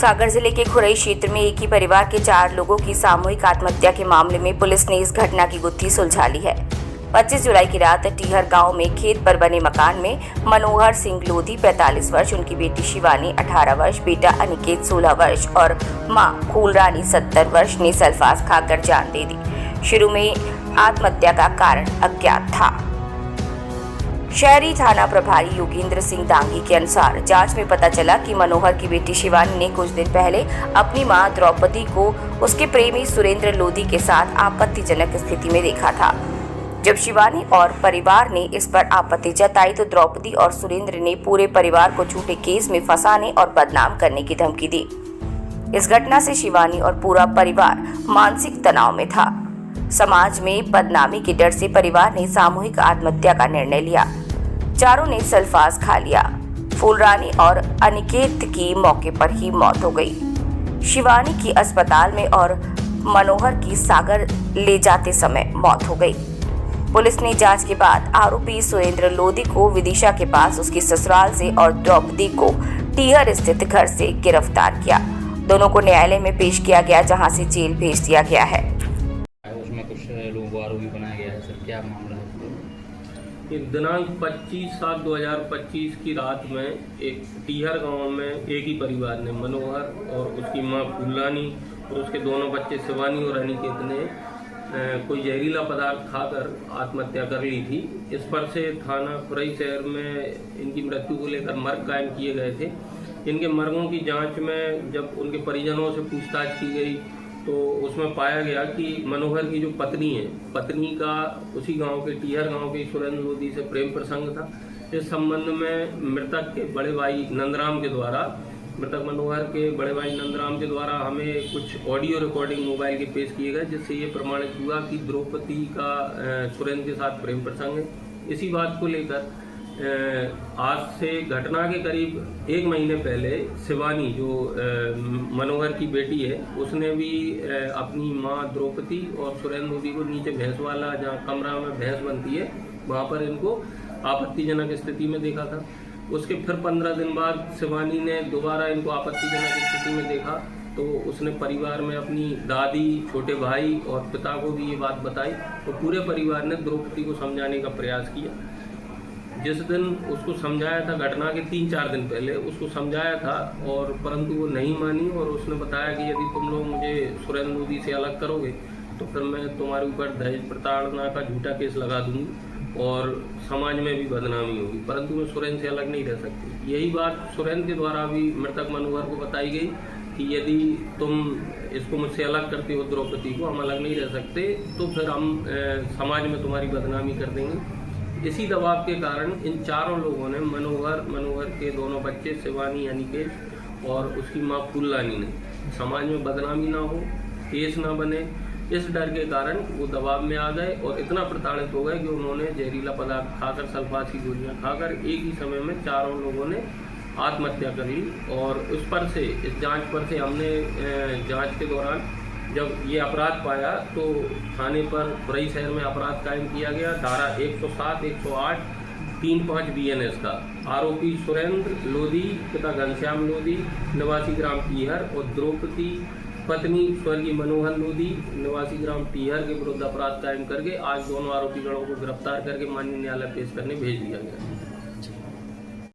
सागर जिले के खुरई क्षेत्र में एक ही परिवार के 4 लोगों की सामूहिक आत्महत्या के मामले में पुलिस ने इस घटना की गुत्थी सुलझा ली है। 25 जुलाई की रात टीहर गांव में खेत पर बने मकान में मनोहर सिंह लोधी 45 वर्ष, उनकी बेटी शिवानी 18 वर्ष, बेटा अनिकेत 16 वर्ष और मां फूलरानी 70 वर्ष ने सल्फास खाकर जान दे दी। शुरू में आत्महत्या का कारण अज्ञात था। शहरी थाना प्रभारी योगेंद्र सिंह दांगी के अनुसार जांच में पता चला कि मनोहर की बेटी शिवानी ने कुछ दिन पहले अपनी मां द्रौपदी को उसके प्रेमी सुरेंद्र लोधी के साथ आपत्तिजनक स्थिति में देखा था। जब शिवानी और परिवार ने इस पर आपत्ति जताई तो द्रौपदी और सुरेंद्र ने पूरे परिवार को झूठे केस में फंसाने और बदनाम करने की धमकी दी। इस घटना से शिवानी और पूरा परिवार मानसिक तनाव में था। समाज में बदनामी के डर से परिवार ने सामूहिक आत्महत्या का निर्णय लिया। चारों ने सल्फास खा लिया। फूलरानी और अनिकेत की मौके पर ही मौत हो गई। शिवानी की अस्पताल में और मनोहर की सागर ले जाते समय मौत हो गई। पुलिस ने जांच के बाद आरोपी सुरेंद्र लोधी को विदिशा के पास उसकी ससुराल से और द्रौपदी को टीहर स्थित घर से गिरफ्तार किया। दोनों को न्यायालय में पेश किया गया, जहां से जेल भेज दिया गया है। उसमें कुछ लोगों को आरोपी बनाया गया है। सर, क्या मामला है? दिनांक 25/7/2025 की रात में एक टीहर गांव में एक ही परिवार ने मनोहर और उसकी मां फूलरानी और उसके दोनों बच्चे शिवानी और अनिकेत ने कोई जहरीला पदार्थ खाकर आत्महत्या कर ली थी। इस पर से थाना खुरई शहर में इनकी मृत्यु को लेकर मर्ग कायम किए गए थे। इनके मर्गों की जांच में जब उनके परिजनों से पूछताछ की गई तो उसमें पाया गया कि मनोहर की जो पत्नी का उसी गांव के टीहर गांव के सुरेंद्र लोधी से प्रेम प्रसंग था। इस संबंध में मृतक के बड़े भाई नंदराम के द्वारा, मृतक मनोहर के बड़े भाई नंदराम के द्वारा हमें कुछ ऑडियो रिकॉर्डिंग मोबाइल के पेश किए गए, जिससे ये प्रमाणित हुआ कि द्रौपदी का सुरेंद्र के साथ प्रेम प्रसंग है। इसी बात को लेकर आज से घटना के करीब 1 महीने पहले शिवानी, जो मनोहर की बेटी है, उसने भी अपनी मां द्रौपदी और सुरेंद्र लोधी को नीचे भैंस वाला, जहाँ कमरा में भैंस बनती है, वहाँ पर इनको आपत्तिजनक स्थिति में देखा था। उसके फिर 15 दिन बाद शिवानी ने दोबारा इनको आपत्तिजनक स्थिति में देखा तो उसने परिवार में अपनी दादी, छोटे भाई और पिता को भी ये बात बताई। तो पूरे परिवार ने द्रौपदी को समझाने का प्रयास किया। जिस दिन उसको समझाया था, घटना के 3-4 दिन पहले उसको समझाया था, और परंतु वो नहीं मानी और उसने बताया कि यदि तुम लोग मुझे सुरेंद्र लोधी से अलग करोगे तो फिर मैं तुम्हारे ऊपर दहेज प्रताड़ना का झूठा केस लगा दूंगी और समाज में भी बदनामी होगी, परंतु मैं सुरेंद्र से अलग नहीं रह सकती। यही बात सुरेंद्र के द्वारा भी मृतक मनोहर को बताई गई कि यदि तुम इसको मुझसे अलग करते हो, द्रौपदी को, हम अलग नहीं रह सकते, तो फिर हम समाज में तुम्हारी बदनामी कर देंगे। इसी दबाव के कारण इन चारों लोगों ने मनोहर के दोनों बच्चे शिवानी, अनिकेत और उसकी मां फूलरानी ने समाज में बदनामी ना हो, केस ना बने, इस डर के कारण वो दबाव में आ गए और इतना प्रताड़ित हो गए कि उन्होंने जहरीला पदार्थ खाकर, सल्फास की गोलियां खाकर एक ही समय में चारों लोगों ने आत्महत्या कर ली। और उस पर से, इस जांच पर से हमने जांच के दौरान जब ये अपराध पाया तो थाने पर खुरई शहर में अपराध कायम किया गया। धारा 107, 108, 35 BNS का आरोपी सुरेंद्र लोधी पिता घनश्याम लोधी निवासी ग्राम टीहर और द्रौपदी पत्नी स्वर्गीय मनोहर लोधी निवासी ग्राम टीहर के विरुद्ध अपराध कायम करके आज दोनों आरोपी गणों को गिरफ्तार करके माननीय न्यायालय पेश करने भेज दिया गया।